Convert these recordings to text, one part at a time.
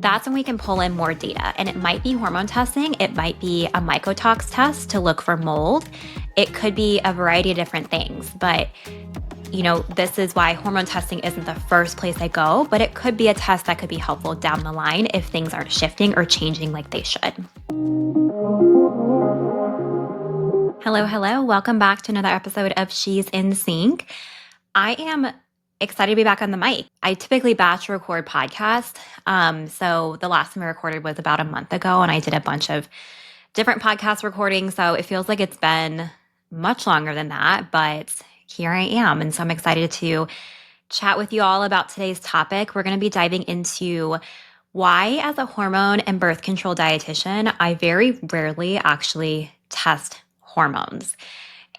that's when we can pull in more data. And it might be hormone testing. It might be a mycotox test to look for mold. It could be a variety of different things. But, this is why hormone testing isn't the first place I go, but it could be a test that could be helpful down the line if things aren't shifting or changing like they should. Hello. Welcome back to another episode of She's in Sync. I am excited to be back on the mic. I typically batch record podcasts. So the last time I recorded was about a month ago, and I did a bunch of different podcast recordings. So it feels like it's been much longer than that, but here I am. And so I'm excited to chat with you all about today's topic. We're going to be diving into why, as a hormone and birth control dietitian, I very rarely actually test hormones.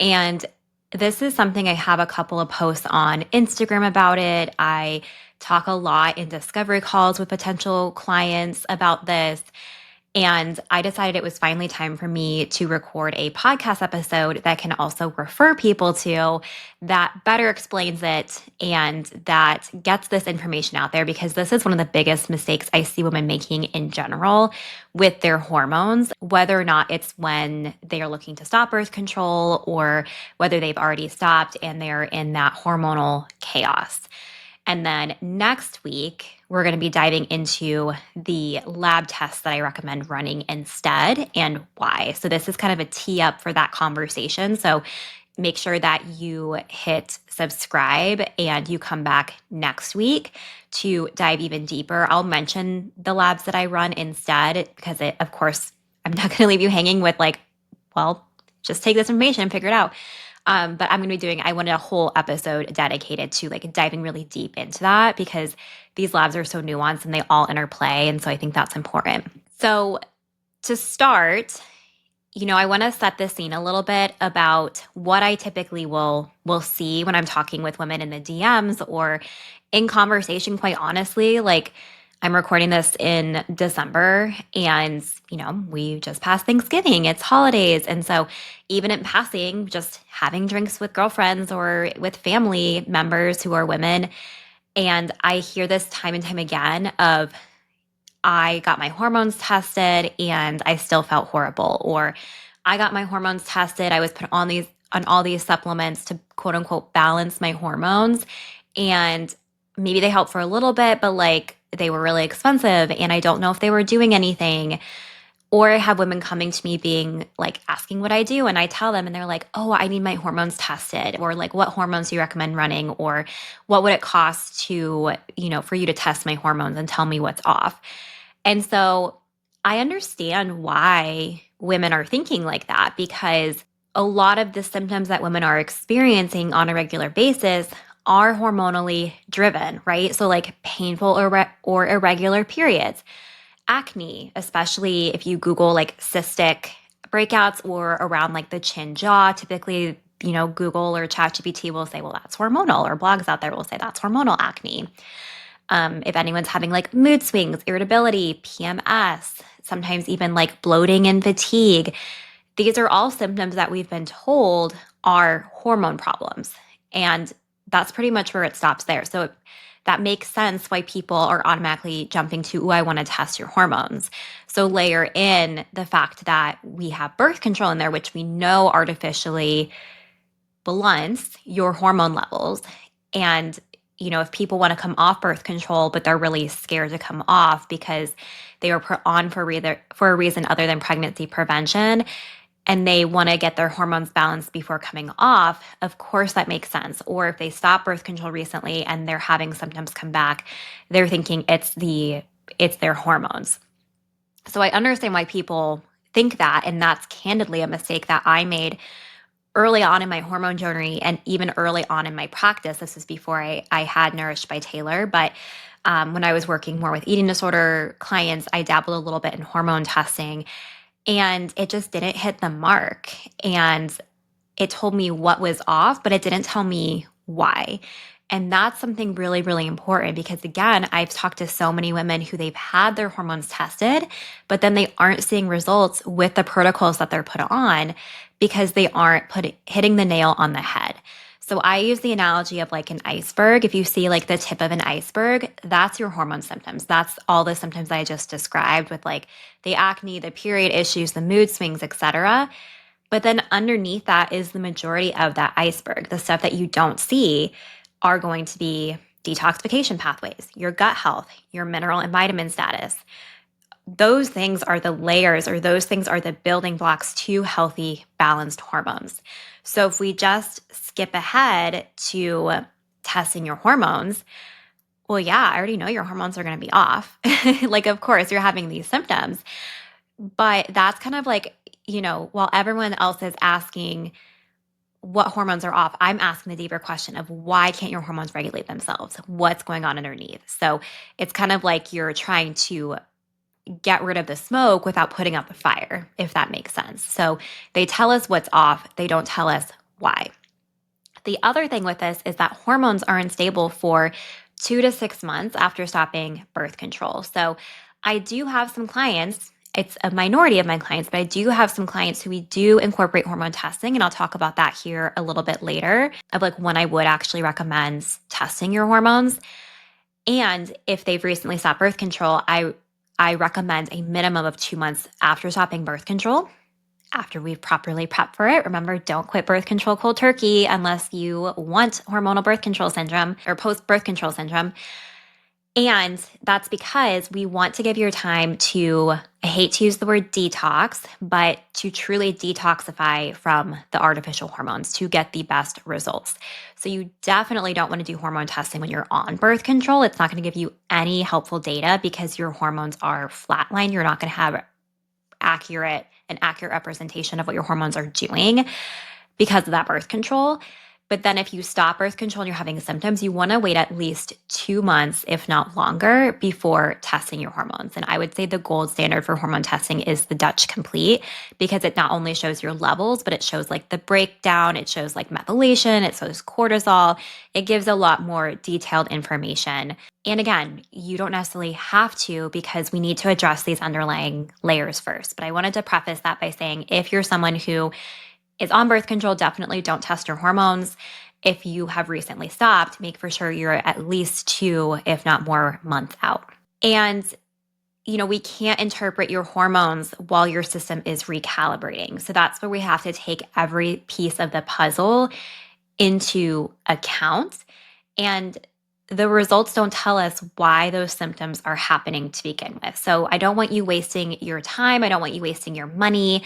And this is something I have a couple of posts on Instagram about it. I talk a lot in discovery calls with potential clients about this. And I decided it was finally time for me to record a podcast episode that can also refer people to, that better explains it and that gets this information out there, because this is one of the biggest mistakes I see women making in general with their hormones, whether or not it's when they are looking to stop birth control or whether they've already stopped and they're in that hormonal chaos. And then next week, we're going to be diving into the lab tests that I recommend running instead and why. So this is kind of a tee up for that conversation. So make sure that you hit subscribe and you come back next week to dive even deeper. I'll mention the labs that I run instead because, of course, I'm not going to leave you hanging with just take this information and figure it out. But I'm going to be I wanted a whole episode dedicated to diving really deep into that, because these labs are so nuanced and they all interplay. And so I think that's important. So to start, I want to set the scene a little bit about what I typically will see when I'm talking with women in the DMs or in conversation, quite honestly. I'm recording this in December and, we just passed Thanksgiving, it's holidays. And so even in passing, just having drinks with girlfriends or with family members who are women. And I hear this time and time again of, I got my hormones tested and I still felt horrible. Or I got my hormones tested, I was put on all these supplements to quote unquote balance my hormones. And maybe they helped for a little bit, but they were really expensive and I don't know if they were doing anything. Or I have women coming to me being asking what I do, and I tell them and they're like, oh, I need my hormones tested, or what hormones do you recommend running, or what would it cost to, for you to test my hormones and tell me what's off. And so I understand why women are thinking like that, because a lot of the symptoms that women are experiencing on a regular basis are hormonally driven, right? So painful or irregular periods, acne, especially if you Google cystic breakouts or around the chin jaw, typically, Google or ChatGPT will say, well, that's hormonal, or blogs out there will say that's hormonal acne. If anyone's having mood swings, irritability, PMS, sometimes even bloating and fatigue, these are all symptoms that we've been told are hormone problems. And that's pretty much where it stops there. So that makes sense why people are automatically jumping to, I want to test your hormones. So layer in the fact that we have birth control in there, which we know artificially blunts your hormone levels. And, if people want to come off birth control, but they're really scared to come off because they were put on for a reason other than pregnancy prevention, and they want to get their hormones balanced before coming off, of course that makes sense. Or if they stop birth control recently and they're having symptoms come back, they're thinking it's their hormones. So I understand why people think that, and that's candidly a mistake that I made early on in my hormone journey and even early on in my practice. This was before I had Nourished by Taylor, but when I was working more with eating disorder clients, I dabbled a little bit in hormone testing. And it just didn't hit the mark. And it told me what was off, but it didn't tell me why. And that's something really, really important, because again, I've talked to so many women who they've had their hormones tested, but then they aren't seeing results with the protocols that they're put on because they aren't hitting the nail on the head. So I use the analogy of like an iceberg. If you see like the tip of an iceberg, that's your hormone symptoms. That's all the symptoms I just described with like the acne, the period issues, the mood swings, etc. But then underneath that is the majority of that iceberg. The stuff that you don't see are going to be detoxification pathways, your gut health, your mineral and vitamin status. Those things are the layers, or those things are the building blocks to healthy, balanced hormones. So if we just skip ahead to testing your hormones, well, yeah, I already know your hormones are going to be off. Like, of course, you're having these symptoms, but that's kind of like, while everyone else is asking what hormones are off, I'm asking the deeper question of why can't your hormones regulate themselves? What's going on underneath? So it's kind of like you're trying to get rid of the smoke without putting out the fire, if that makes sense. So they tell us what's off, they don't tell us why. The other thing with this is that hormones are unstable for 2 to 6 months after stopping birth control. So I do have some clients, it's a minority of my clients, but I do have some clients who we do incorporate hormone testing. And I'll talk about that here a little bit later of like when I would actually recommend testing your hormones. And if they've recently stopped birth control, I recommend a minimum of 2 months after stopping birth control, after we've properly prepped for it. Remember, don't quit birth control cold turkey unless you want hormonal birth control syndrome or post birth control syndrome. And that's because we want to give your time to, I hate to use the word detox, but to truly detoxify from the artificial hormones to get the best results. So you definitely don't want to do hormone testing when you're on birth control. It's not going to give you any helpful data because your hormones are flatline. You're not going to have accurate representation of what your hormones are doing because of that birth control. But then if you stop birth control and you're having symptoms, you want to wait at least 2 months, if not longer, before testing your hormones. And I would say the gold standard for hormone testing is the Dutch Complete, because it not only shows your levels, but it shows like the breakdown, it shows like methylation, it shows cortisol. It gives a lot more detailed information. And again, you don't necessarily have to, because we need to address these underlying layers first. But I wanted to preface that by saying if you're someone who is on birth control, definitely don't test your hormones. If you have recently stopped, make for sure you're at least 2, if not more, months out. And, we can't interpret your hormones while your system is recalibrating. So that's where we have to take every piece of the puzzle into account. And the results don't tell us why those symptoms are happening to begin with. So I don't want you wasting your time. I don't want you wasting your money.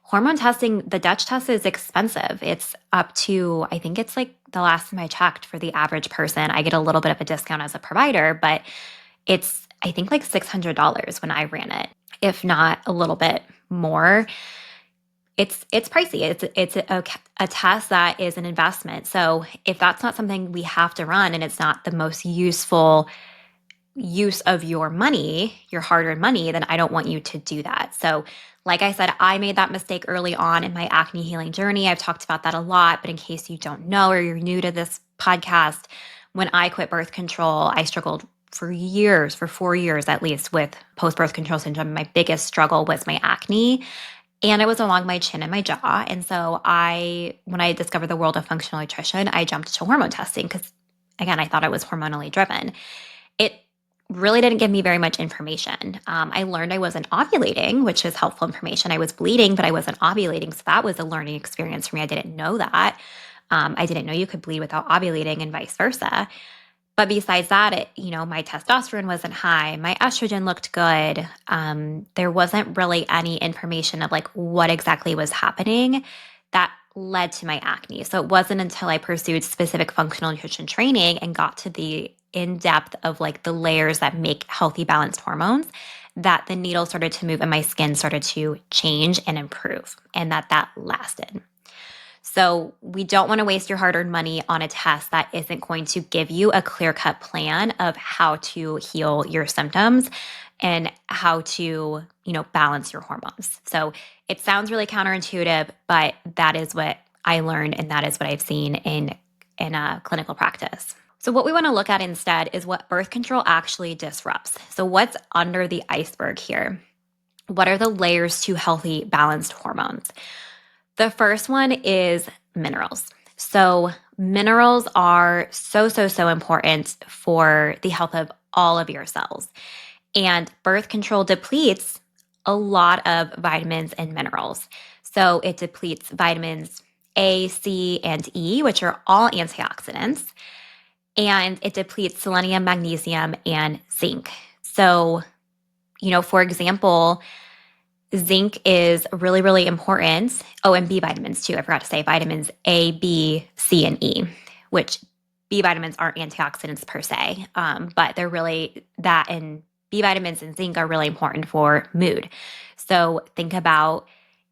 Hormone testing, the Dutch test is expensive. It's up to, I think it's like the last time I checked for the average person, I get a little bit of a discount as a provider, but it's, I think like $600 when I ran it, if not a little bit more. It's pricey. It's a test that is an investment. So if that's not something we have to run and it's not the most useful use of your money, your hard-earned money, then I don't want you to do that. So like I said, I made that mistake early on in my acne healing journey. I've talked about that a lot, but in case you don't know or you're new to this podcast, when I quit birth control, I struggled for years, for 4 years at least, with post-birth control syndrome. My biggest struggle was my acne, and it was along my chin and my jaw. And so when I discovered the world of functional nutrition, I jumped to hormone testing because, again, I thought I was hormonally driven. It really didn't give me very much information. I learned I wasn't ovulating, which is helpful information. I was bleeding, but I wasn't ovulating. So that was a learning experience for me. I didn't know that. I didn't know you could bleed without ovulating and vice versa. But besides that, my testosterone wasn't high. My estrogen looked good. There wasn't really any information of like what exactly was happening that led to my acne. So it wasn't until I pursued specific functional nutrition training and got to the in-depth of like the layers that make healthy, balanced hormones that the needle started to move and my skin started to change and improve, and that lasted. So we don't want to waste your hard-earned money on a test that isn't going to give you a clear-cut plan of how to heal your symptoms and how to, balance your hormones. So it sounds really counterintuitive, but that is what I learned and that is what I've seen in clinical practice. So what we want to look at instead is what birth control actually disrupts. So what's under the iceberg here? What are the layers to healthy, balanced hormones? The first one is minerals. So minerals are so important for the health of all of your cells. And birth control depletes a lot of vitamins and minerals. So it depletes vitamins A, C, and E, which are all antioxidants. And it depletes selenium, magnesium, and zinc. So, for example, zinc is really important. Oh, and B vitamins too. I forgot to say vitamins A, B, C, and E, which B vitamins aren't antioxidants per se, but they're really that, and B vitamins and zinc are really important for mood. So think about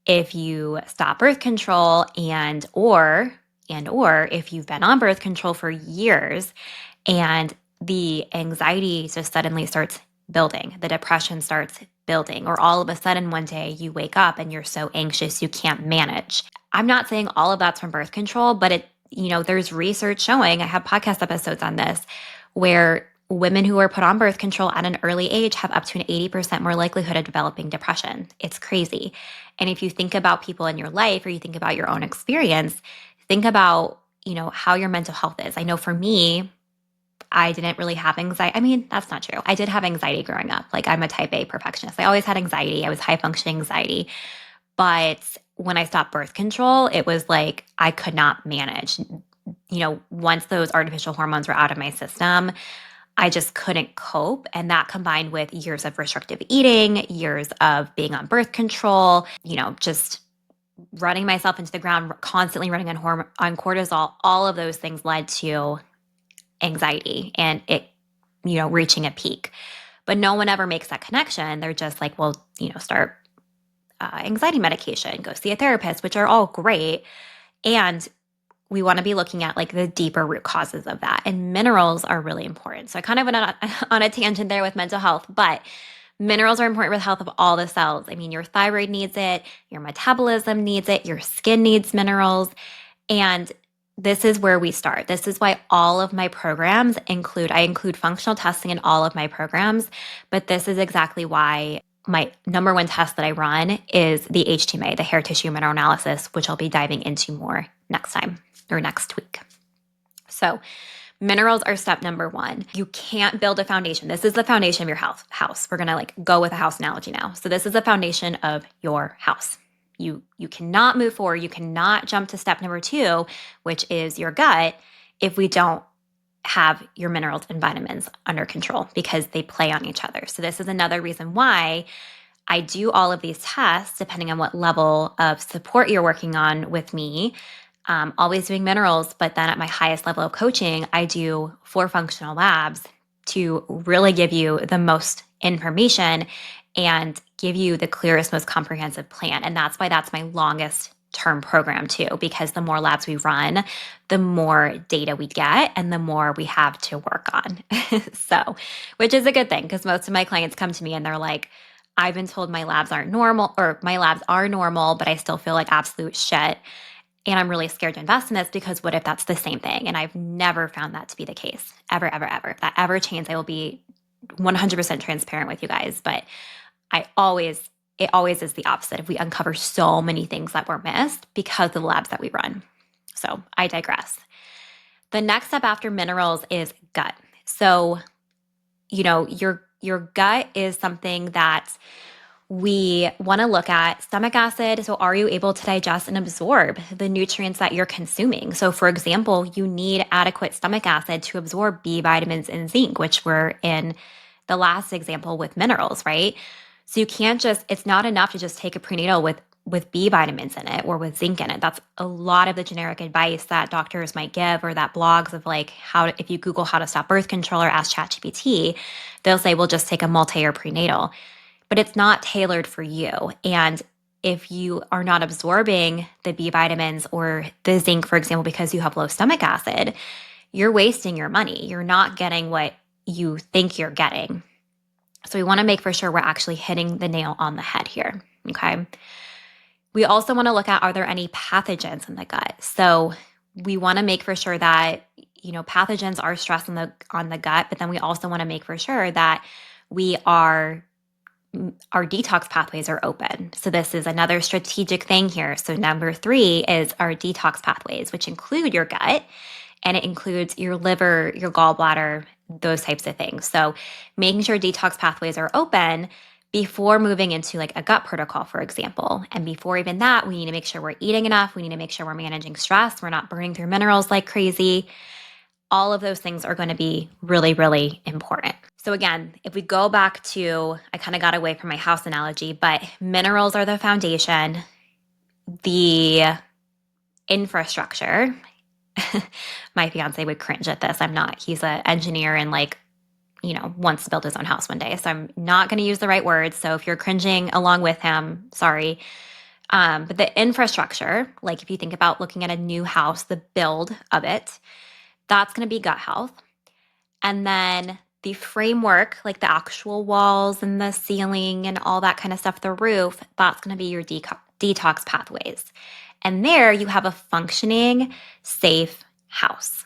if you stop birth control and or if you've been on birth control for years and the anxiety just suddenly starts building, the depression starts building, or all of a sudden one day you wake up and you're so anxious you can't manage. I'm not saying all of that's from birth control, but there's research showing, I have podcast episodes on this, where women who are put on birth control at an early age have up to an 80% more likelihood of developing depression. It's crazy. And if you think about people in your life or you think about your own experience, think about, how your mental health is. I know for me, I didn't really have anxiety. I mean, that's not true. I did have anxiety growing up. Like, I'm a type A perfectionist. I always had anxiety. I was high functioning anxiety. But when I stopped birth control, it was like I could not manage. Once those artificial hormones were out of my system, I just couldn't cope. And that combined with years of restrictive eating, years of being on birth control, just running myself into the ground, constantly running on cortisol, all of those things led to anxiety and it, reaching a peak. But no one ever makes that connection. They're just like, well, start anxiety medication, go see a therapist, which are all great. And we want to be looking at like the deeper root causes of that. And minerals are really important. So I kind of went on a tangent there with mental health, but minerals are important for the health of all the cells. I mean, your thyroid needs it, your metabolism needs it, your skin needs minerals. And this is where we start. This is why all of my programs I include functional testing in all of my programs, but this is exactly why my number one test that I run is the HTMA, the hair tissue mineral analysis, which I'll be diving into more next time or next week. So minerals are step number one. You can't build a foundation. This is the foundation of your house. We're going to go with a house analogy now. So this is the foundation of your house. You cannot move forward. You cannot jump to step number two, which is your gut, if we don't have your minerals and vitamins under control because they play on each other. So this is another reason why I do all of these tests depending on what level of support you're working on with me. Always doing minerals, but then at my highest level of coaching, I do 4 functional labs to really give you the most information and give you the clearest, most comprehensive plan. And that's why that's my longest term program too, because the more labs we run, the more data we get and the more we have to work on. So, which is a good thing because most of my clients come to me and they're like, I've been told my labs aren't normal, or my labs are normal, but I still feel like absolute shit. And I'm really scared to invest in this because what if that's the same thing? And I've never found that to be the case. Ever. If that ever changes, I will be 100% transparent with you guys. But it always is the opposite. If we uncover so many things that were missed because of the labs that we run. So I digress. The next step after minerals is gut. So, your gut is something that we want to look at. Stomach acid. So are you able to digest and absorb the nutrients that you're consuming? So for example, you need adequate stomach acid to absorb B vitamins and zinc, which were in the last example with minerals, right? So you can't it's not enough to just take a prenatal with B vitamins in it or with zinc in it. That's a lot of the generic advice that doctors might give, or that blogs of like if you Google how to stop birth control or ask ChatGPT, they'll say, well, just take a multi-year prenatal. But it's not tailored for you. And if you are not absorbing the B vitamins or the zinc, for example, because you have low stomach acid, you're wasting your money. You're not getting what you think you're getting. So we want to make for sure we're actually hitting the nail on the head here, okay? We also want to look at, are there any pathogens in the gut? So we want to make for sure that, pathogens are stress on the gut, but then we also want to make for sure that we are our detox pathways are open. So this is another strategic thing here. So number 3 is our detox pathways, which include your gut, and it includes your liver, your gallbladder, those types of things. So making sure detox pathways are open before moving into like a gut protocol, for example. And before even that, we need to make sure we're eating enough. We need to make sure we're managing stress. We're not burning through minerals like crazy. All of those things are going to be really, really important. So again, if we go back to, I kind of got away from my house analogy, but minerals are the foundation, the infrastructure. My fiance would cringe at this. I'm not. He's an engineer and wants to build his own house one day. So I'm not going to use the right words. So if you're cringing along with him, sorry. But the infrastructure, like if you think about looking at a new house, the build of it, that's going to be gut health. And then the framework, like the actual walls and the ceiling and all that kind of stuff, the roof, that's going to be your detox pathways. And there you have a functioning, safe house.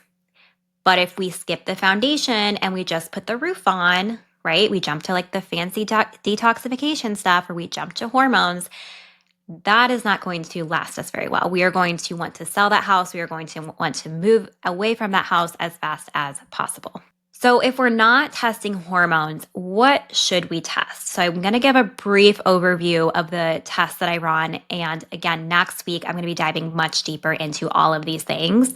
But if we skip the foundation and we just put the roof on, right? We jump to like the fancy detoxification stuff, or we jump to hormones. That is not going to last us very well. We are going to want to sell that house. We are going to want to move away from that house as fast as possible. So if we're not testing hormones, what should we test? So I'm going to give a brief overview of the tests that I run. And again, next week, I'm going to be diving much deeper into all of these things.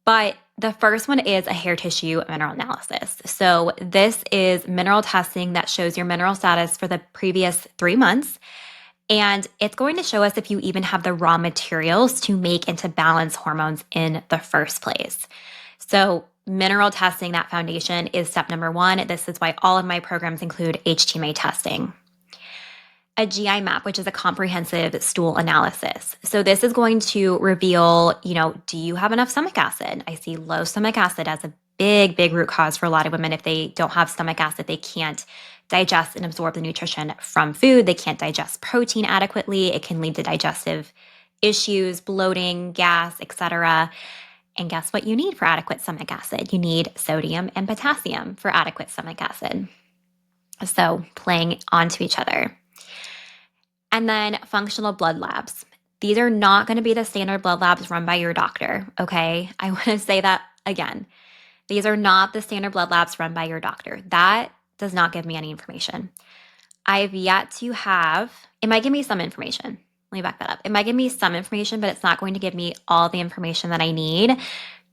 But the first one is a hair tissue mineral analysis. So this is mineral testing that shows your mineral status for the previous 3 months. And it's going to show us if you even have the raw materials to make and to balance hormones in the first place. So mineral testing, that foundation, is step number 1. This is why all of my programs include HTMA testing. A GI map, which is a comprehensive stool analysis. So this is going to reveal, do you have enough stomach acid? I see low stomach acid as a big, big root cause for a lot of women. If they don't have stomach acid, they can't digest and absorb the nutrition from food. They can't digest protein adequately. It can lead to digestive issues, bloating, gas, etc. And guess what you need for adequate stomach acid? You need sodium and potassium for adequate stomach acid. So playing onto each other. And then functional blood labs. These are not going to be the standard blood labs run by your doctor, okay? I want to say that again. These are not the standard blood labs run by your doctor. That does not give me any information. I've yet to have, it might give me some information. Let me back that up. It might give me some information, but it's not going to give me all the information that I need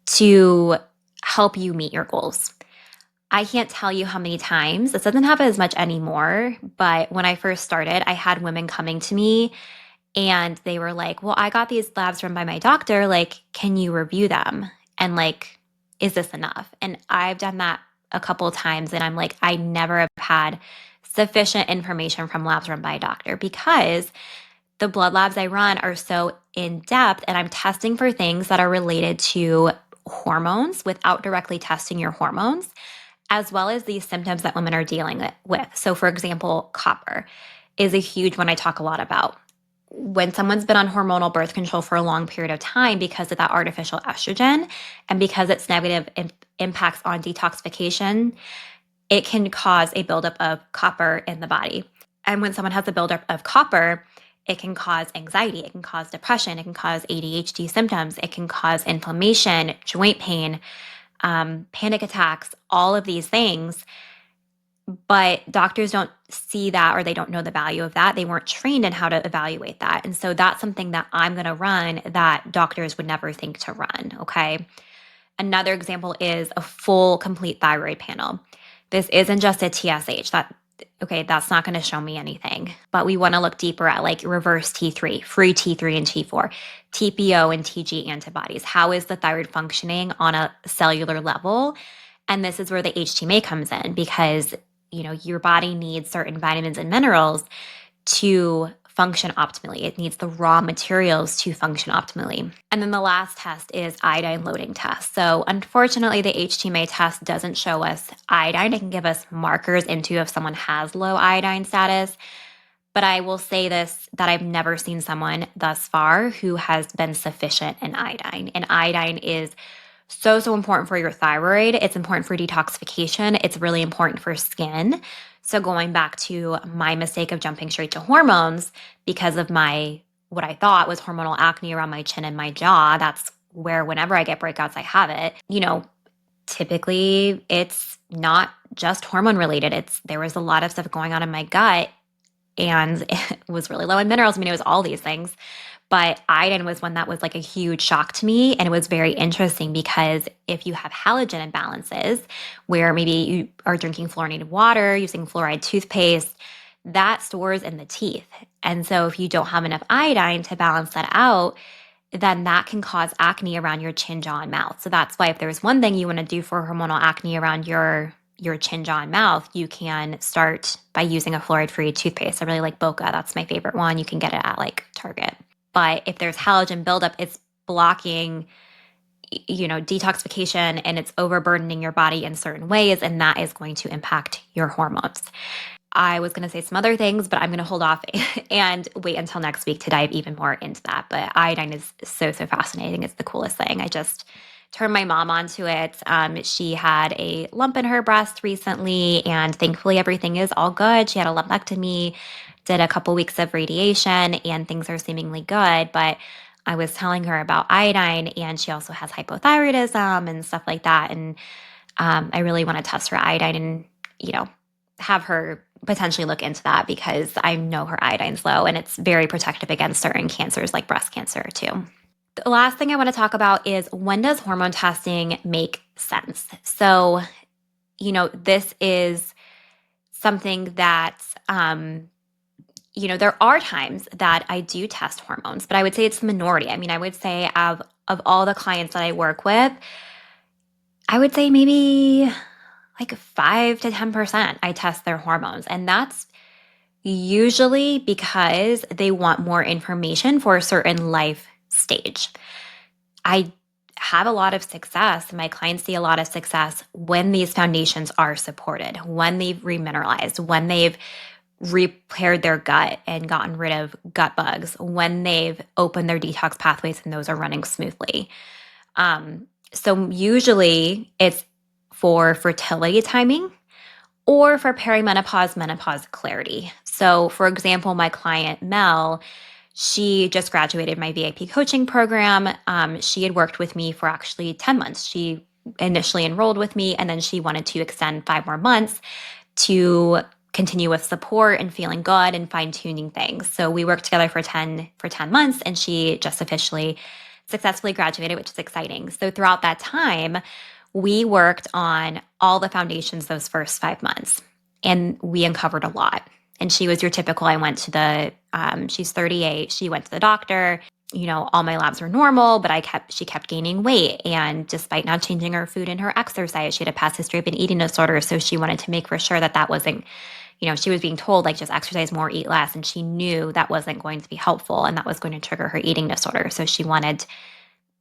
to help you meet your goals. I can't tell you how many times, this doesn't happen as much anymore, but when I first started, I had women coming to me and they were like, well, I got these labs run by my doctor. Like, can you review them? And like, is this enough? And I've done that a couple of times. And I'm like, I never have had sufficient information from labs run by a doctor because the blood labs I run are so in depth and I'm testing for things that are related to hormones without directly testing your hormones, as well as these symptoms that women are dealing with. So for example, copper is a huge one I talk a lot about. When someone's been on hormonal birth control for a long period of time because of that artificial estrogen and because its negative impacts on detoxification, it can cause a buildup of copper in the body. And when someone has a buildup of copper, it can cause anxiety, it can cause depression, it can cause ADHD symptoms, it can cause inflammation, joint pain, panic attacks, all of these things. But doctors don't see that or they don't know the value of that. They weren't trained in how to evaluate that. And so that's something that I'm going to run that doctors would never think to run, okay? Another example is a full, complete thyroid panel. This isn't just a TSH. That's not going to show me anything. But we want to look deeper at like reverse T3, free T3 and T4, TPO and TG antibodies. How is the thyroid functioning on a cellular level? And this is where the HTMA comes in because, your body needs certain vitamins and minerals to function optimally. It needs the raw materials to function optimally. And then the last test is iodine loading test. So unfortunately, the HTMA test doesn't show us iodine. It can give us markers into if someone has low iodine status. But I will say this, that I've never seen someone thus far who has been sufficient in iodine. And iodine is so important for your thyroid. It's important for detoxification. It's really important for skin. So going back to my mistake of jumping straight to hormones because of my what I thought was hormonal acne around my chin and my jaw, that's where whenever I get breakouts, I have it. Typically it's not just hormone related. There was a lot of stuff going on in my gut and it was really low in minerals. I mean, it was all these things. But iodine was one that was like a huge shock to me. And it was very interesting because if you have halogen imbalances, where maybe you are drinking fluorinated water, using fluoride toothpaste, that stores in the teeth. And so if you don't have enough iodine to balance that out, then that can cause acne around your chin, jaw, and mouth. So that's why if there's one thing you want to do for hormonal acne around your chin, jaw, and mouth, you can start by using a fluoride-free toothpaste. I really like Boca. That's my favorite one. You can get it at like Target. But if there's halogen buildup, it's blocking, detoxification and it's overburdening your body in certain ways, and that is going to impact your hormones. I was going to say some other things, but I'm going to hold off and wait until next week to dive even more into that. But iodine is so, so fascinating. It's the coolest thing. I just turned my mom onto it. She had a lump in her breast recently, and thankfully everything is all good. She had a lumpectomy, did a couple weeks of radiation, and things are seemingly good. But I was telling her about iodine, and she also has hypothyroidism and stuff like that. And I really want to test her iodine and, have her potentially look into that because I know her iodine's low and it's very protective against certain cancers like breast cancer too. The last thing I want to talk about is when does hormone testing make sense? So, this is something that, there are times that I do test hormones, but I would say it's the minority. I mean, I would say of all the clients that I work with, I would say maybe like 5 to 10% I test their hormones. And that's usually because they want more information for a certain life stage. I have a lot of success. My clients see a lot of success when these foundations are supported, when they've remineralized, when they've repaired their gut and gotten rid of gut bugs, when they've opened their detox pathways and those are running smoothly. So usually it's for fertility timing or for perimenopause, menopause clarity. So, for example, my client Mel, she just graduated my VIP coaching program. She had worked with me for actually 10 months. She initially enrolled with me and then she wanted to extend 5 more months to continue with support and feeling good and fine-tuning things. So we worked together for 10 months and she just officially successfully graduated, which is exciting. So throughout that time, we worked on all the foundations those first 5 months and we uncovered a lot. And she was your typical, I went to she's 38, she went to the doctor, all my labs were normal, but she kept gaining weight. And despite not changing her food and her exercise, she had a past history of an eating disorder. So she wanted to make for sure that wasn't, she was being told like just exercise more, eat less. And she knew that wasn't going to be helpful and that was going to trigger her eating disorder. So she wanted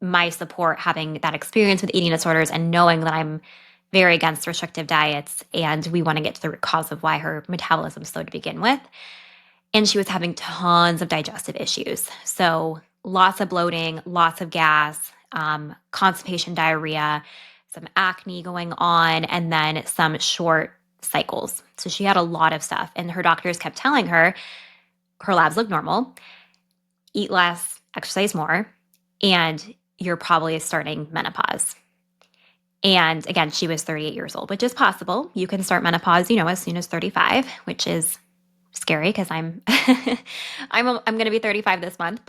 my support having that experience with eating disorders and knowing that I'm very against restrictive diets and we want to get to the root cause of why her metabolism slowed to begin with. And she was having tons of digestive issues. So lots of bloating, lots of gas, constipation, diarrhea, some acne going on, and then some short cycles. So she had a lot of stuff. And her doctors kept telling her, her labs look normal, eat less, exercise more, and you're probably starting menopause. And again, she was 38 years old, which is possible. You can start menopause, as soon as 35, which is scary because I'm going to be 35 this month,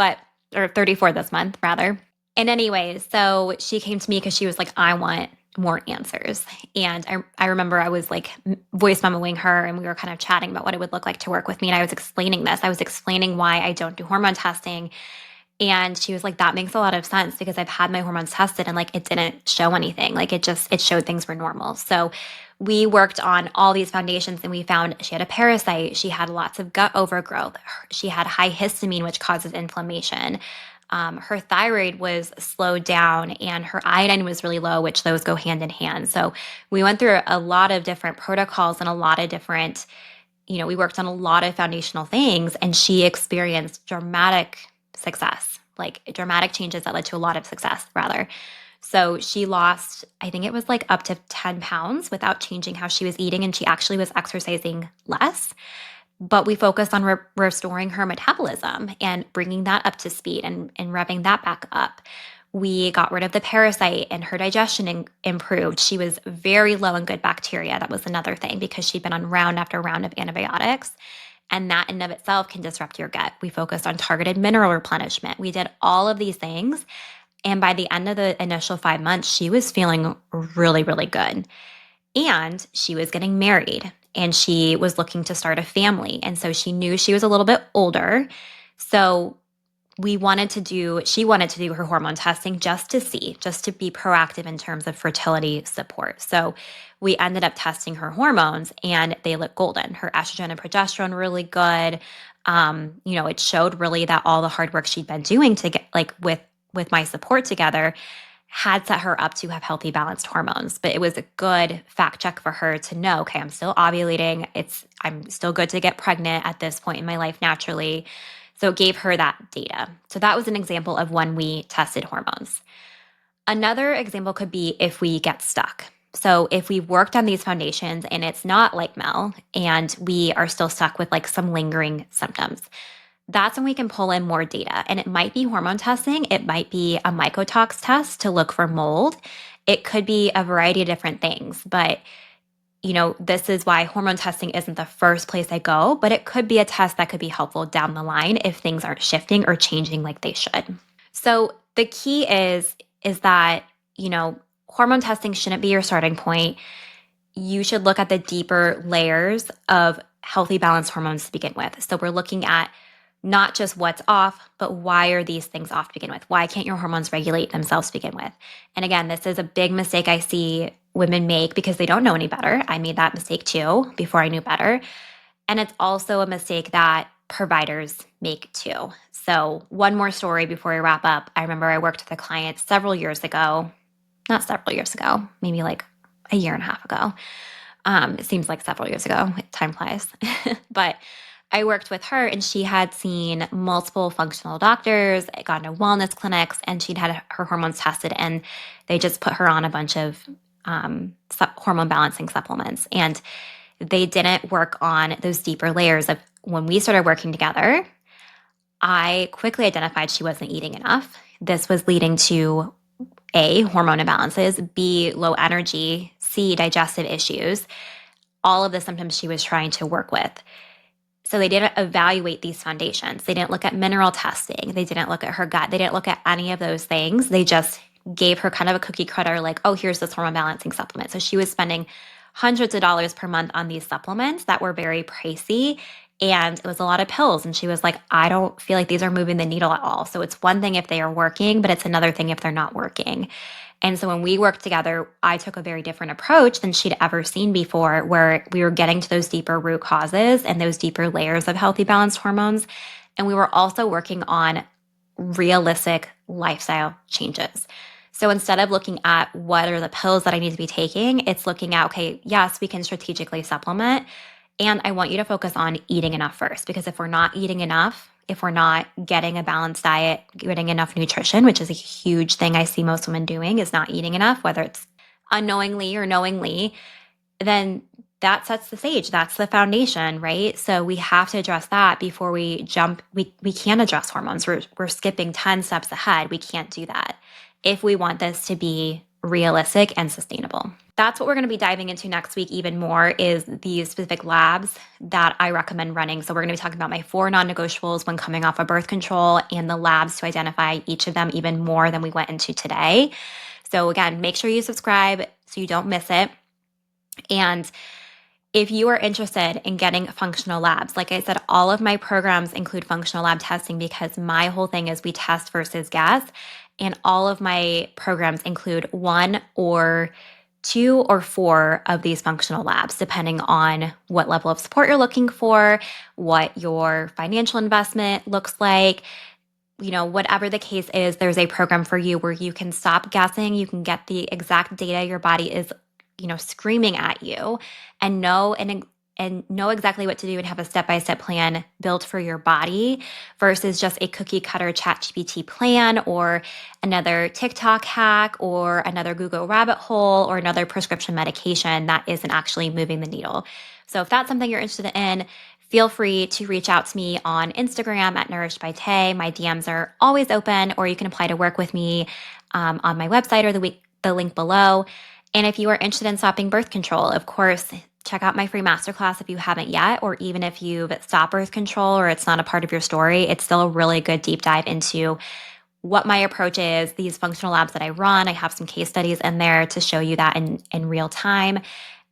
or 34 this month rather. And anyway, so she came to me because she was like, I want more answers. And I remember I was like voice memoing her and we were kind of chatting about what it would look like to work with me. And I was explaining this. I was explaining why I don't do hormone testing. And she was like, that makes a lot of sense because I've had my hormones tested and like it didn't show anything. Like it showed things were normal. So we worked on all these foundations and we found she had a parasite. She had lots of gut overgrowth. She had high histamine, which causes inflammation. Her thyroid was slowed down and her iodine was really low, which those go hand in hand. So we went through a lot of different protocols and a lot of different, we worked on a lot of foundational things and she experienced dramatic success, like dramatic changes that led to a lot of success rather. So she lost, I think it was like up to 10 pounds without changing how she was eating. And she actually was exercising less. But we focused on restoring her metabolism and bringing that up to speed and revving that back up. We got rid of the parasite and her digestion improved. She was very low in good bacteria. That was another thing because she'd been on round after round of antibiotics. And that in and of itself can disrupt your gut. We focused on targeted mineral replenishment. We did all of these things. And by the end of the initial 5 months, she was feeling really, really good. And she was getting married and she was looking to start a family. And so she knew she was a little bit older. So she wanted to do her hormone testing just to see, just to be proactive in terms of fertility support. So we ended up testing her hormones and they look golden. Her estrogen and progesterone were really good. It showed really that all the hard work she'd been doing to get with my support together had set her up to have healthy, balanced hormones. But it was a good fact check for her to know, okay, I'm still ovulating. I'm still good to get pregnant at this point in my life naturally. So it gave her that data. So that was an example of when we tested hormones. Another example could be if we get stuck. So if we worked on these foundations and it's not like Mel and we are still stuck with like some lingering symptoms, that's when we can pull in more data. And it might be hormone testing. It might be a mycotox test to look for mold. It could be a variety of different things. But, this is why hormone testing isn't the first place I go, but it could be a test that could be helpful down the line if things aren't shifting or changing like they should. So the key is that, hormone testing shouldn't be your starting point. You should look at the deeper layers of healthy, balanced hormones to begin with. So we're looking at not just what's off, but why are these things off to begin with? Why can't your hormones regulate themselves to begin with? And again, this is a big mistake I see women make because they don't know any better. I made that mistake too before I knew better. And it's also a mistake that providers make too. So one more story before we wrap up. I remember I worked with a client not several years ago, maybe like a year and a half ago. It seems like several years ago. Time flies. But I worked with her and she had seen multiple functional doctors, gone to wellness clinics, and she'd had her hormones tested and they just put her on a bunch of hormone balancing supplements. And they didn't work on those deeper layers of when we started working together. I quickly identified she wasn't eating enough. This was leading to A, hormone imbalances, B, low energy, C, digestive issues, all of the symptoms she was trying to work with. So they didn't evaluate these foundations. They didn't look at mineral testing. They didn't look at her gut. They didn't look at any of those things. They just gave her kind of a cookie cutter like, oh, here's this hormone balancing supplement. So she was spending hundreds of dollars per month on these supplements that were very pricey. And it was a lot of pills. And she was like, I don't feel like these are moving the needle at all. So it's one thing if they are working, but it's another thing if they're not working. And so when we worked together, I took a very different approach than she'd ever seen before, where we were getting to those deeper root causes and those deeper layers of healthy, balanced hormones. And we were also working on realistic lifestyle changes. So instead of looking at what are the pills that I need to be taking, it's looking at, okay, yes, we can strategically supplement. And I want you to focus on eating enough first, because if we're not eating enough, if we're not getting a balanced diet, getting enough nutrition, which is a huge thing I see most women doing, is not eating enough, whether it's unknowingly or knowingly, then that sets the stage. That's the foundation, right? So we have to address that before we jump. We can't address hormones. We're skipping 10 steps ahead. We can't do that if we want this to be realistic and sustainable. That's what we're going to be diving into next week even more, is these specific labs that I recommend running. So we're going to be talking about my 4 non-negotiables when coming off of birth control and the labs to identify each of them even more than we went into today. So again, make sure you subscribe so you don't miss it. And if you are interested in getting functional labs, like I said, all of my programs include functional lab testing because my whole thing is we test versus guess. And all of my programs include 1 or 2 or 4 of these functional labs, depending on what level of support you're looking for, what your financial investment looks like. Whatever the case is, there's a program for you where you can stop guessing. You can get the exact data your body is, screaming at you, and know and and know exactly what to do and have a step-by-step plan built for your body versus just a cookie cutter ChatGPT plan or another TikTok hack or another Google rabbit hole or another prescription medication that isn't actually moving the needle. So if that's something you're interested in, feel free to reach out to me on Instagram at Nourished by Tay. My DMs are always open, or you can apply to work with me on my website or the link below. And if you are interested in stopping birth control, of course, check out my free masterclass if you haven't yet, or even if you've stopped birth control or it's not a part of your story, it's still a really good deep dive into what my approach is, these functional labs that I run. I have some case studies in there to show you that in real time.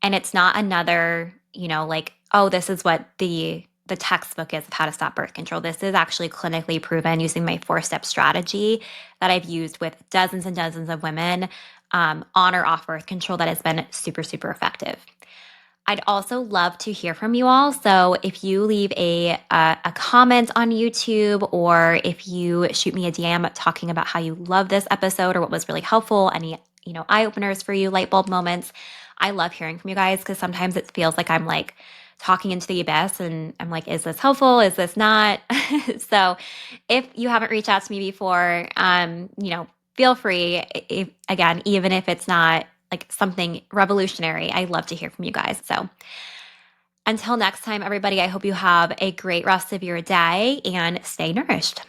And it's not another, like, oh, this is what the textbook is of how to stop birth control. This is actually clinically proven using my 4-step strategy that I've used with dozens and dozens of women on or off birth control that has been super, super effective. I'd also love to hear from you all. So if you leave a comment on YouTube, or if you shoot me a DM talking about how you love this episode or what was really helpful, any eye openers for you, light bulb moments, I love hearing from you guys, because sometimes it feels like I'm like talking into the abyss and I'm like, is this helpful? Is this not? So if you haven't reached out to me before, feel free. Again, even if it's not like something revolutionary, I love to hear from you guys. So until next time, everybody, I hope you have a great rest of your day and stay nourished.